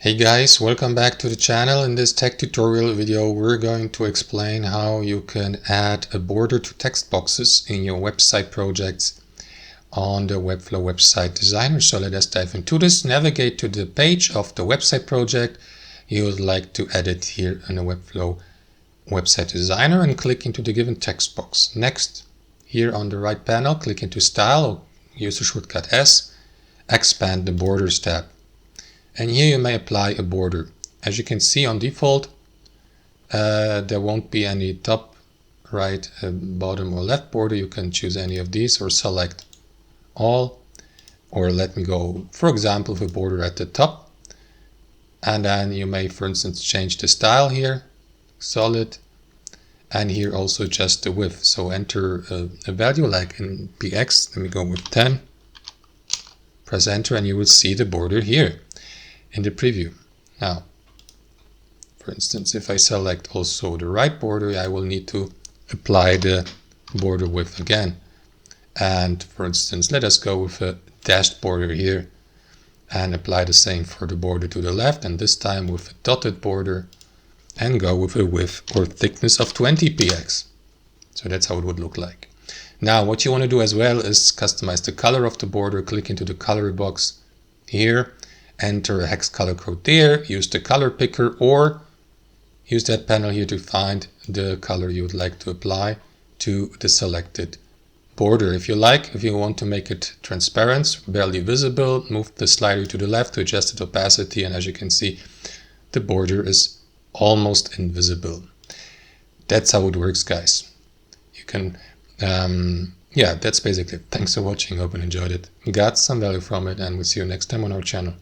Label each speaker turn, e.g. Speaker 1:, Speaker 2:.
Speaker 1: Hey guys, welcome back to the channel. In this tech tutorial video we're going to explain how you can add a border to text boxes in your website projects on the Webflow website designer. So let us dive into this. Navigate to the page of the website project you would like to edit here in the Webflow website designer and click into the given text box. Next, here on the right panel, click into Style or use the shortcut S, expand the Borders tab. And here you may apply a border. As you can see on default, there won't be any top, right, bottom or left border. You can choose any of these or select all. Or let me go, for example, with a border at the top. And then you may, for instance, change the style here, solid. And here also adjust the width. So enter a value like in px. Let me go with 10. Press enter and you will see the border here in the preview. Now, for instance, if I select also the right border, I will need to apply the border width again. And for instance, let us go with a dashed border here and apply the same for the border to the left, and this time with a dotted border, and go with a width or thickness of 20 px. So that's how it would look like. Now, what you want to do as well is customize the color of the border. Click into the color box here, enter a hex color code there, use the color picker, or use that panel here to find the color you would like to apply to the selected border. If you want to make it transparent, barely visible, move the slider to the left to adjust its opacity, and as you can see, the border is almost invisible. That's how it works, guys. You can yeah, that's basically it. Thanks for watching. Hope you enjoyed it, got some value from it, and we'll see you next time on our channel.